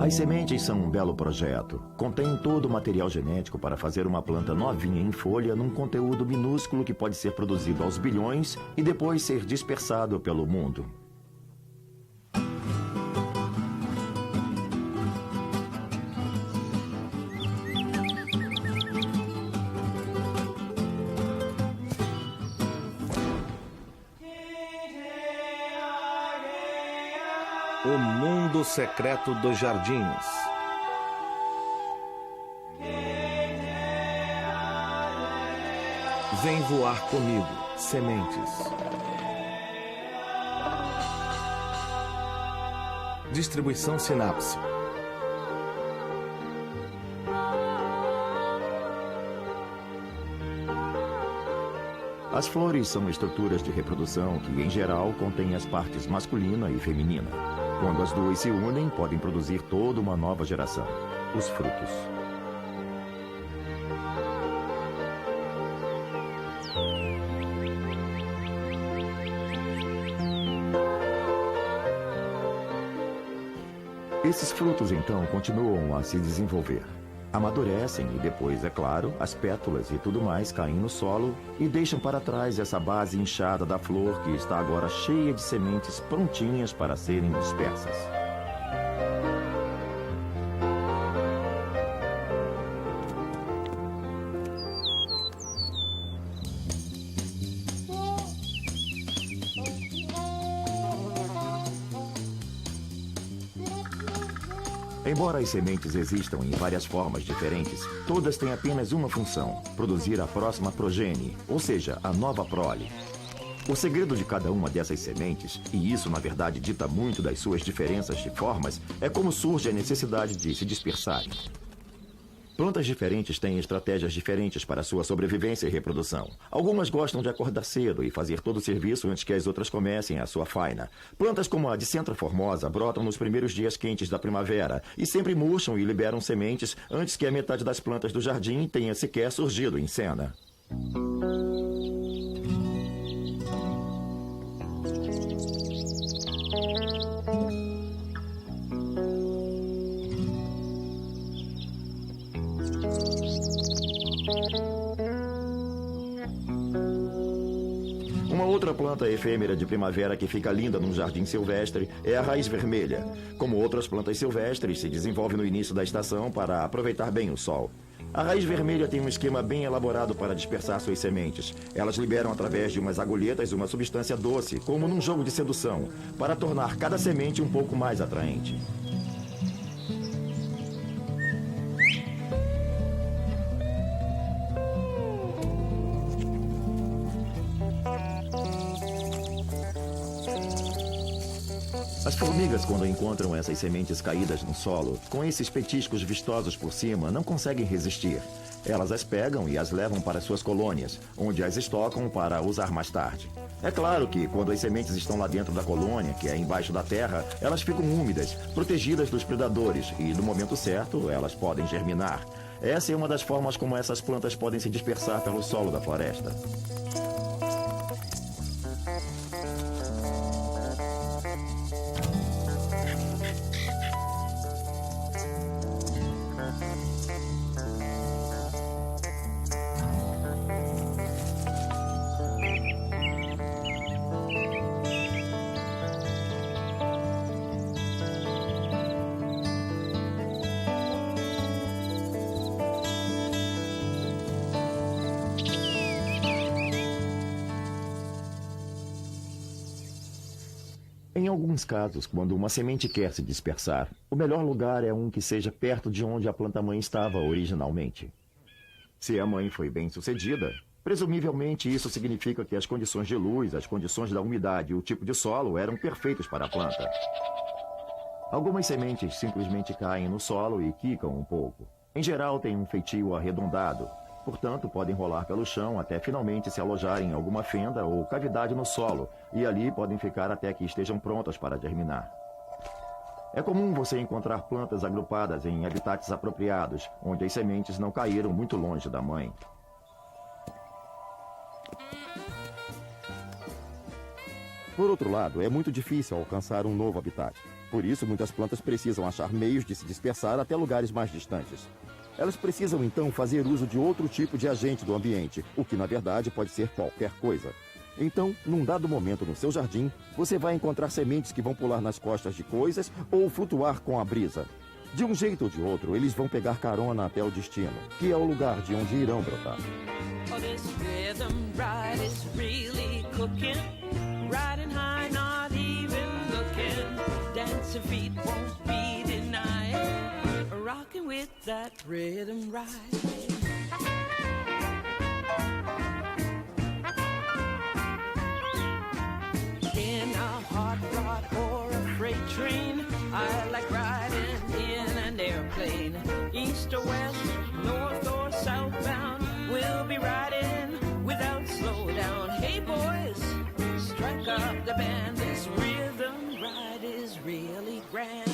As sementes são um belo projeto. Contêm todo o material genético para fazer uma planta novinha em folha num conteúdo minúsculo que pode ser produzido aos bilhões e depois ser dispersado pelo mundo. O mundo secreto dos jardins. Vem voar comigo, sementes. Distribuição Sinapse. As flores são estruturas de reprodução que, em geral, contêm as partes masculina e feminina. Quando as duas se unem, podem produzir toda uma nova geração, os frutos. Esses frutos, então, continuam a se desenvolver. Amadurecem e depois, é claro, as pétalas e tudo mais caem no solo e deixam para trás essa base inchada da flor que está agora cheia de sementes prontinhas para serem dispersas. Embora as sementes existam em várias formas diferentes, todas têm apenas uma função: produzir a próxima progenie, ou seja, a nova prole. O segredo de cada uma dessas sementes, e isso na verdade dita muito das suas diferenças de formas, é como surge a necessidade de se dispersarem. Plantas diferentes têm estratégias diferentes para sua sobrevivência e reprodução. Algumas gostam de acordar cedo e fazer todo o serviço antes que as outras comecem a sua faina. Plantas como a Dicentra formosa brotam nos primeiros dias quentes da primavera e sempre murcham e liberam sementes antes que a metade das plantas do jardim tenha sequer surgido em cena. Uma outra planta efêmera de primavera que fica linda num jardim silvestre é a raiz vermelha. Como outras plantas silvestres, se desenvolve no início da estação para aproveitar bem o sol. A raiz vermelha tem um esquema bem elaborado para dispersar suas sementes. Elas liberam através de umas agulhetas uma substância doce, como num jogo de sedução, para tornar cada semente um pouco mais atraente. As formigas, quando encontram essas sementes caídas no solo, com esses petiscos vistosos por cima, não conseguem resistir. Elas as pegam e as levam para suas colônias, onde as estocam para usar mais tarde. É claro que, quando as sementes estão lá dentro da colônia, que é embaixo da terra, elas ficam úmidas, protegidas dos predadores, e no momento certo, elas podem germinar. Essa é uma das formas como essas plantas podem se dispersar pelo solo da floresta. Em alguns casos, quando uma semente quer se dispersar, o melhor lugar é um que seja perto de onde a planta-mãe estava originalmente. Se a mãe foi bem-sucedida, presumivelmente isso significa que as condições de luz, as condições da umidade e o tipo de solo eram perfeitos para a planta. Algumas sementes simplesmente caem no solo e quicam um pouco. Em geral, têm um feitio arredondado. Portanto, podem rolar pelo chão até finalmente se alojarem em alguma fenda ou cavidade no solo, e ali podem ficar até que estejam prontas para germinar. É comum você encontrar plantas agrupadas em habitats apropriados, onde as sementes não caíram muito longe da mãe. Por outro lado, é muito difícil alcançar um novo habitat. Por isso, muitas plantas precisam achar meios de se dispersar até lugares mais distantes. Elas precisam, então, fazer uso de outro tipo de agente do ambiente, o que, na verdade, pode ser qualquer coisa. Então, num dado momento no seu jardim, você vai encontrar sementes que vão pular nas costas de coisas ou flutuar com a brisa. De um jeito ou de outro, eles vão pegar carona até o destino, que é o lugar de onde irão brotar. Oh, this rhythm ride is really cooking. Riding high, not even looking. Dancing feet won't be denied. Rocking with that rhythm ride. In a hot rod or a freight train, I like riding in an airplane. East or west, north or southbound, we'll be riding without slowdown. Hey boys, strike up the band. This rhythm ride is really grand.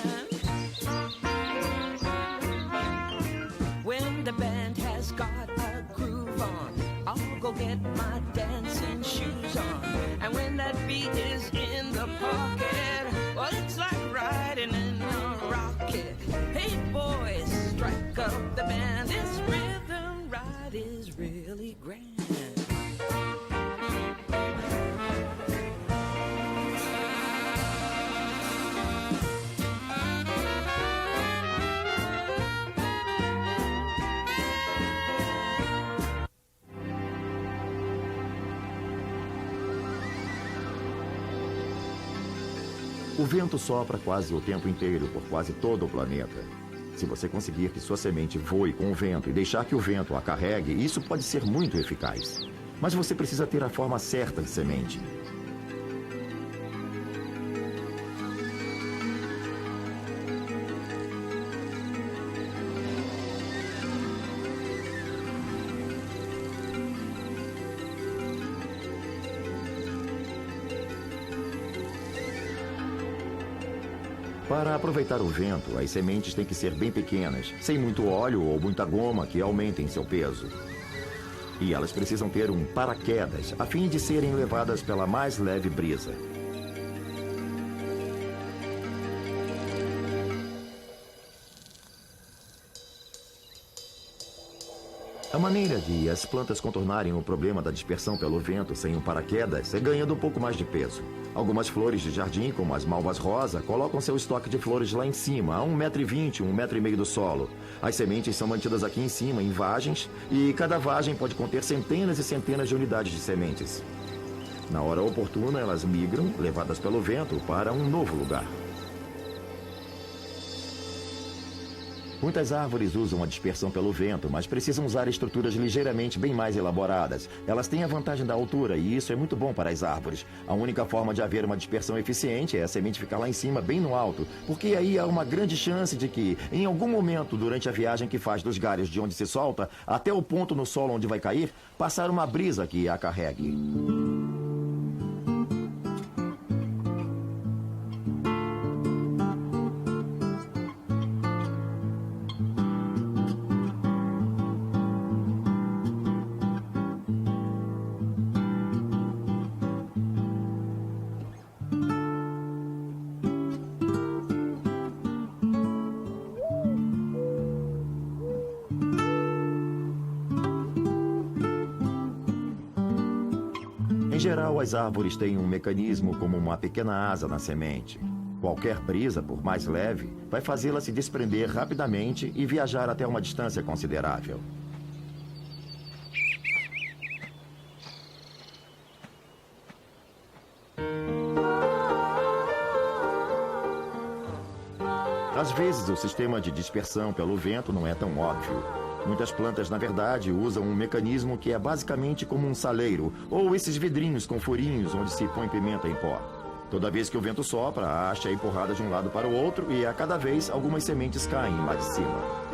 When the band has got a groove on, I'll go get my dancing shoes on. And when that beat is in the pocket, well, it's like riding in a rocket. Hey boys, strike up the band. This rhythm ride is really grand. O vento sopra quase o tempo inteiro por quase todo o planeta. Se você conseguir que sua semente voe com o vento e deixar que o vento a carregue, isso pode ser muito eficaz. Mas você precisa ter a forma certa de semente. Para aproveitar o vento, as sementes têm que ser bem pequenas, sem muito óleo ou muita goma que aumentem seu peso. E elas precisam ter um paraquedas, a fim de serem levadas pela mais leve brisa. A maneira de as plantas contornarem o problema da dispersão pelo vento sem um paraquedas é ganhando um pouco mais de peso. Algumas flores de jardim, como as malvas rosa, colocam seu estoque de flores lá em cima, a 1,20 m, 1,5 m do solo. As sementes são mantidas aqui em cima, em vagens, e cada vagem pode conter centenas e centenas de unidades de sementes. Na hora oportuna, elas migram, levadas pelo vento, para um novo lugar. Muitas árvores usam a dispersão pelo vento, mas precisam usar estruturas ligeiramente bem mais elaboradas. Elas têm a vantagem da altura e isso é muito bom para as árvores. A única forma de haver uma dispersão eficiente é a semente ficar lá em cima, bem no alto, porque aí há uma grande chance de que, em algum momento durante a viagem que faz dos galhos de onde se solta até o ponto no solo onde vai cair, passar uma brisa que a carregue. Em geral, as árvores têm um mecanismo como uma pequena asa na semente. Qualquer brisa, por mais leve, vai fazê-la se desprender rapidamente e viajar até uma distância considerável. Às vezes, o sistema de dispersão pelo vento não é tão óbvio. Muitas plantas, na verdade, usam um mecanismo que é basicamente como um saleiro, ou esses vidrinhos com furinhos onde se põe pimenta em pó. Toda vez que o vento sopra, a haste é empurrada de um lado para o outro e a cada vez algumas sementes caem lá de cima.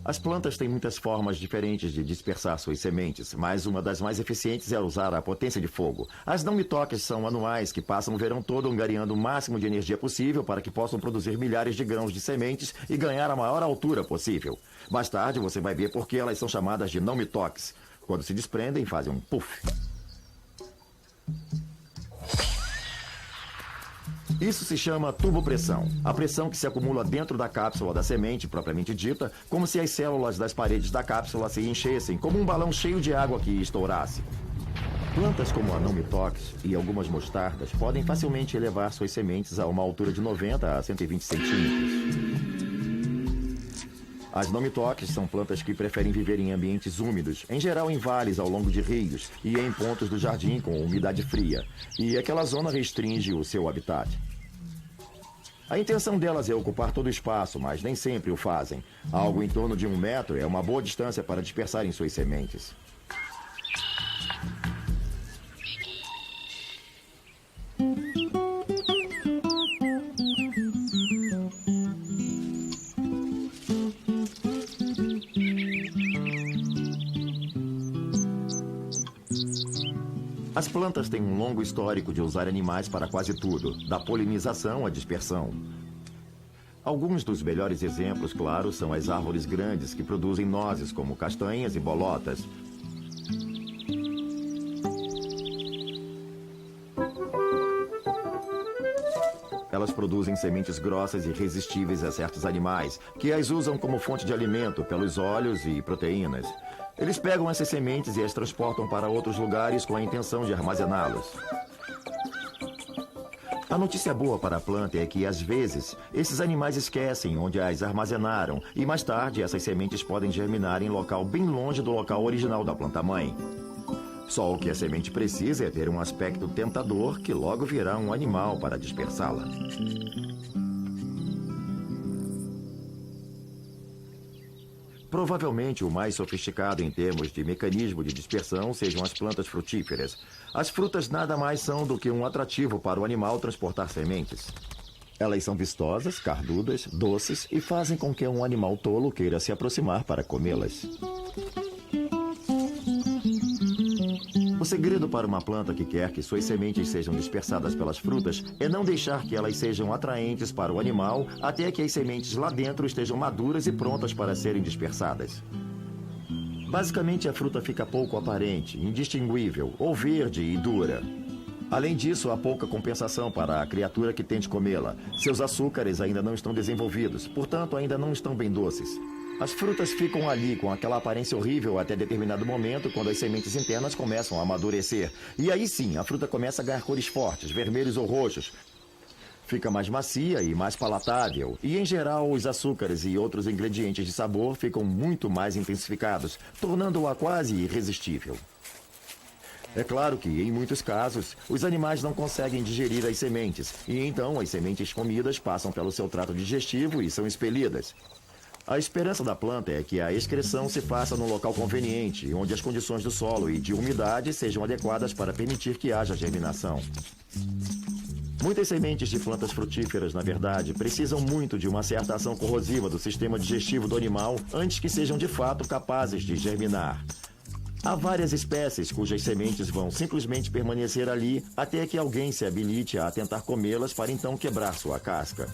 As plantas têm muitas formas diferentes de dispersar suas sementes, mas uma das mais eficientes é usar a potência de fogo. As não-me-toques são anuais que passam o verão todo angariando o máximo de energia possível para que possam produzir milhares de grãos de sementes e ganhar a maior altura possível. Mais tarde você vai ver por que elas são chamadas de não-me-toques. Quando se desprendem, fazem um puff. Isso se chama turbopressão. A pressão que se acumula dentro da cápsula da semente, propriamente dita, como se as células das paredes da cápsula se enchessem, como um balão cheio de água que estourasse. Plantas como a não-me-toques e algumas mostardas podem facilmente elevar suas sementes a uma altura de 90 a 120 centímetros. As não-me-toques são plantas que preferem viver em ambientes úmidos, em geral em vales ao longo de rios e em pontos do jardim com umidade fria, e aquela zona restringe o seu habitat. A intenção delas é ocupar todo o espaço, mas nem sempre o fazem. Algo em torno de 1 metro é uma boa distância para dispersarem suas sementes. As plantas têm um longo histórico de usar animais para quase tudo, da polinização à dispersão. Alguns dos melhores exemplos, claro, são as árvores grandes que produzem nozes, como castanhas e bolotas. Elas produzem sementes grossas e resistíveis a certos animais, que as usam como fonte de alimento pelos óleos e proteínas. Eles pegam essas sementes e as transportam para outros lugares com a intenção de armazená-las. A notícia boa para a planta é que, às vezes, esses animais esquecem onde as armazenaram e, mais tarde, essas sementes podem germinar em local bem longe do local original da planta-mãe. Só o que a semente precisa é ter um aspecto tentador que logo virá um animal para dispersá-la. Provavelmente o mais sofisticado em termos de mecanismo de dispersão sejam as plantas frutíferas. As frutas nada mais são do que um atrativo para o animal transportar sementes. Elas são vistosas, cardudas, doces e fazem com que um animal tolo queira se aproximar para comê-las. O segredo para uma planta que quer que suas sementes sejam dispersadas pelas frutas é não deixar que elas sejam atraentes para o animal até que as sementes lá dentro estejam maduras e prontas para serem dispersadas. Basicamente, a fruta fica pouco aparente, indistinguível ou verde e dura. Além disso, há pouca compensação para a criatura que tente comê-la. Seus açúcares ainda não estão desenvolvidos, portanto, ainda não estão bem doces. As frutas ficam ali com aquela aparência horrível até determinado momento, quando as sementes internas começam a amadurecer. E aí sim, a fruta começa a ganhar cores fortes, vermelhos ou roxos. Fica mais macia e mais palatável. E, em geral, os açúcares e outros ingredientes de sabor ficam muito mais intensificados, tornando-a quase irresistível. É claro que, em muitos casos, os animais não conseguem digerir as sementes, e então as sementes comidas passam pelo seu trato digestivo e são expelidas. A esperança da planta é que a excreção se faça num local conveniente, onde as condições do solo e de umidade sejam adequadas para permitir que haja germinação. Muitas sementes de plantas frutíferas, na verdade, precisam muito de uma certa ação corrosiva do sistema digestivo do animal antes que sejam de fato capazes de germinar. Há várias espécies cujas sementes vão simplesmente permanecer ali até que alguém se habilite a tentar comê-las para então quebrar sua casca.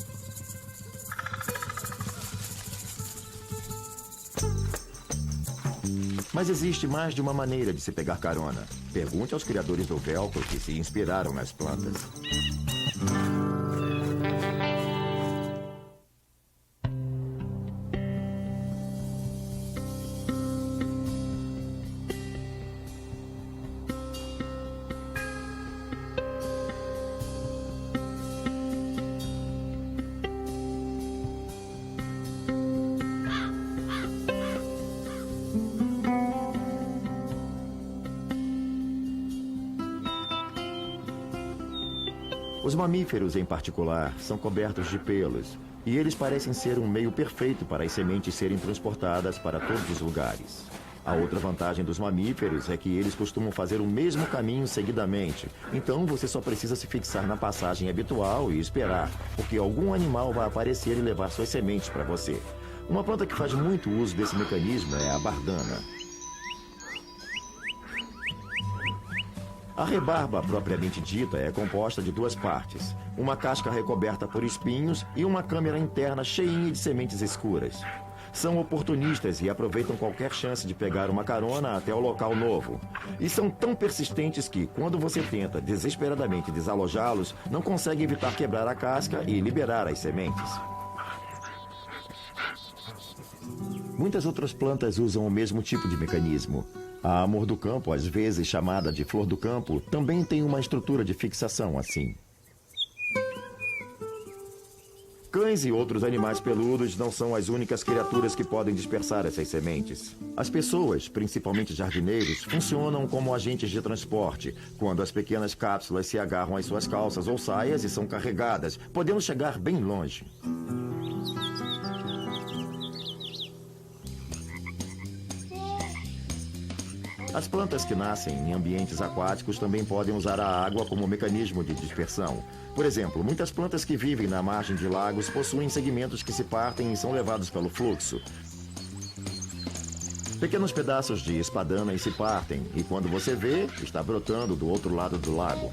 Mas existe mais de uma maneira de se pegar carona. Pergunte aos criadores do velcro que se inspiraram nas plantas. Os mamíferos, em particular, são cobertos de pelos, e eles parecem ser um meio perfeito para as sementes serem transportadas para todos os lugares. A outra vantagem dos mamíferos é que eles costumam fazer o mesmo caminho seguidamente, então você só precisa se fixar na passagem habitual e esperar, porque algum animal vai aparecer e levar suas sementes para você. Uma planta que faz muito uso desse mecanismo é a bardana. A rebarba, propriamente dita, é composta de duas partes. Uma casca recoberta por espinhos e uma câmara interna cheinha de sementes escuras. São oportunistas e aproveitam qualquer chance de pegar uma carona até o local novo. E são tão persistentes que, quando você tenta desesperadamente desalojá-los, não consegue evitar quebrar a casca e liberar as sementes. Muitas outras plantas usam o mesmo tipo de mecanismo. A amor do campo, às vezes chamada de flor do campo, também tem uma estrutura de fixação assim. Cães e outros animais peludos não são as únicas criaturas que podem dispersar essas sementes. As pessoas, principalmente jardineiros, funcionam como agentes de transporte, quando as pequenas cápsulas se agarram às suas calças ou saias e são carregadas, podendo chegar bem longe. As plantas que nascem em ambientes aquáticos também podem usar a água como mecanismo de dispersão. Por exemplo, muitas plantas que vivem na margem de lagos possuem segmentos que se partem e são levados pelo fluxo. Pequenos pedaços de espadanas se partem e quando você vê, está brotando do outro lado do lago.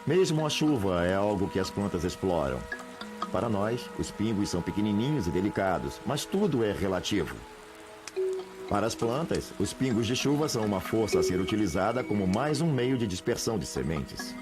Mesmo a chuva é algo que as plantas exploram. Para nós, os pingos são pequenininhos e delicados, mas tudo é relativo. Para as plantas, os pingos de chuva são uma força a ser utilizada como mais um meio de dispersão de sementes.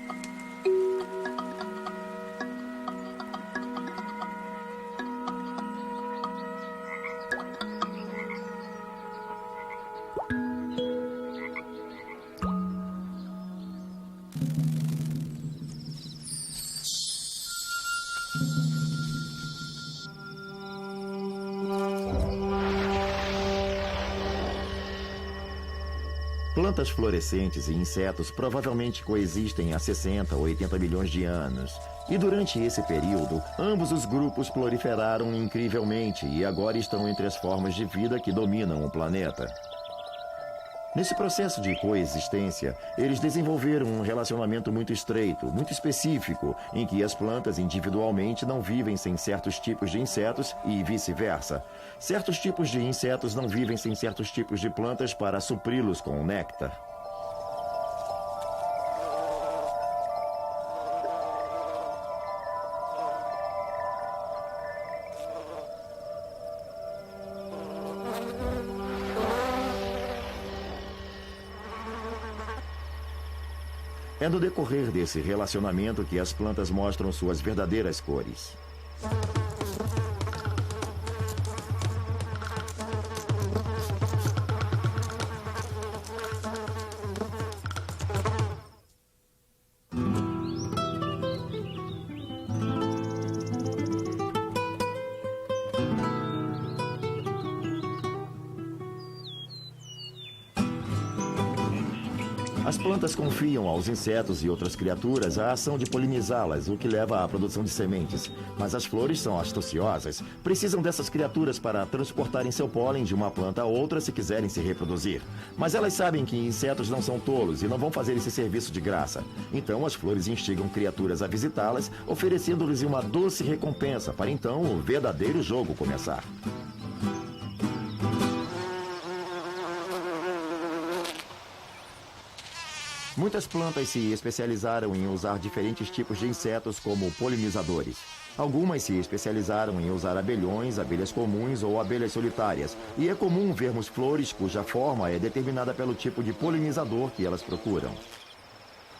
Plantas florescentes e insetos provavelmente coexistem há 60 ou 80 milhões de anos. E durante esse período, ambos os grupos proliferaram incrivelmente e agora estão entre as formas de vida que dominam o planeta. Nesse processo de coexistência, eles desenvolveram um relacionamento muito estreito, muito específico, em que as plantas individualmente não vivem sem certos tipos de insetos e vice-versa. Certos tipos de insetos não vivem sem certos tipos de plantas para supri-los com o néctar. É no decorrer desse relacionamento que as plantas mostram suas verdadeiras cores. As plantas confiam aos insetos e outras criaturas a ação de polinizá-las, o que leva à produção de sementes. Mas as flores são astuciosas, precisam dessas criaturas para transportarem seu pólen de uma planta a outra se quiserem se reproduzir. Mas elas sabem que insetos não são tolos e não vão fazer esse serviço de graça. Então as flores instigam criaturas a visitá-las, oferecendo-lhes uma doce recompensa para então o verdadeiro jogo começar. Muitas plantas se especializaram em usar diferentes tipos de insetos como polinizadores. Algumas se especializaram em usar abelhões, abelhas comuns ou abelhas solitárias. E é comum vermos flores cuja forma é determinada pelo tipo de polinizador que elas procuram.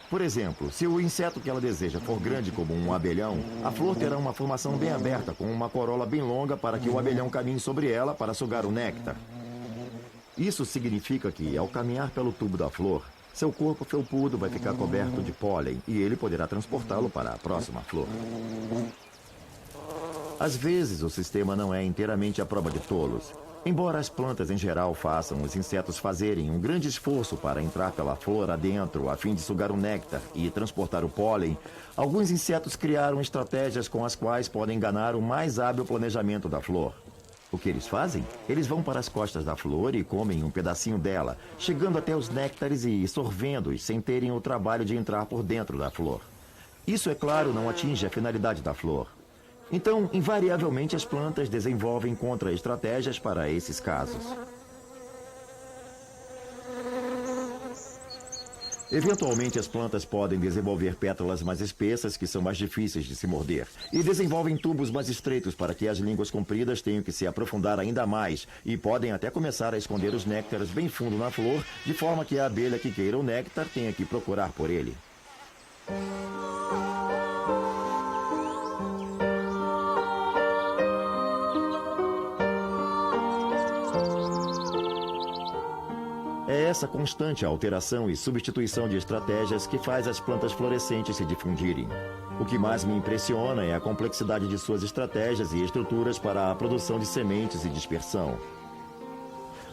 Por exemplo, se o inseto que ela deseja for grande como um abelhão, a flor terá uma formação bem aberta, com uma corola bem longa para que o abelhão caminhe sobre ela para sugar o néctar. Isso significa que, ao caminhar pelo tubo da flor, seu corpo felpudo vai ficar coberto de pólen e ele poderá transportá-lo para a próxima flor. Às vezes, o sistema não é inteiramente à prova de tolos. Embora as plantas em geral façam os insetos fazerem um grande esforço para entrar pela flor adentro a fim de sugar o néctar e transportar o pólen, alguns insetos criaram estratégias com as quais podem enganar o mais hábil planejamento da flor. O que eles fazem? Eles vão para as costas da flor e comem um pedacinho dela, chegando até os néctares e sorvendo-os sem terem o trabalho de entrar por dentro da flor. Isso, é claro, não atinge a finalidade da flor. Então, invariavelmente, as plantas desenvolvem contra-estratégias para esses casos. Eventualmente, as plantas podem desenvolver pétalas mais espessas, que são mais difíceis de se morder, e desenvolvem tubos mais estreitos para que as línguas compridas tenham que se aprofundar ainda mais, e podem até começar a esconder os néctares bem fundo na flor, de forma que a abelha que queira o néctar tenha que procurar por ele. É essa constante alteração e substituição de estratégias que faz as plantas florescentes se difundirem. O que mais me impressiona é a complexidade de suas estratégias e estruturas para a produção de sementes e dispersão.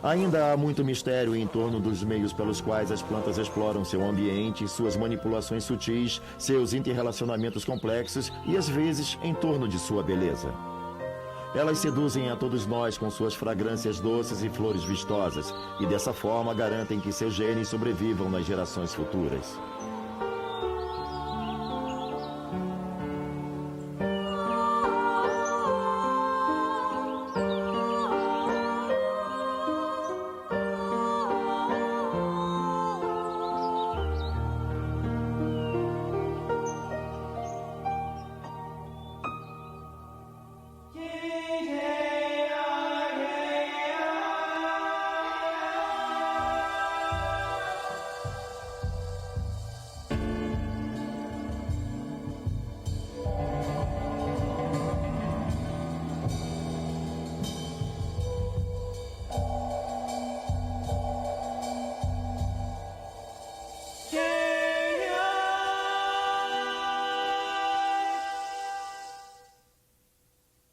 Ainda há muito mistério em torno dos meios pelos quais as plantas exploram seu ambiente, suas manipulações sutis, seus interrelacionamentos complexos e, às vezes, em torno de sua beleza. Elas seduzem a todos nós com suas fragrâncias doces e flores vistosas, e dessa forma garantem que seus genes sobrevivam nas gerações futuras.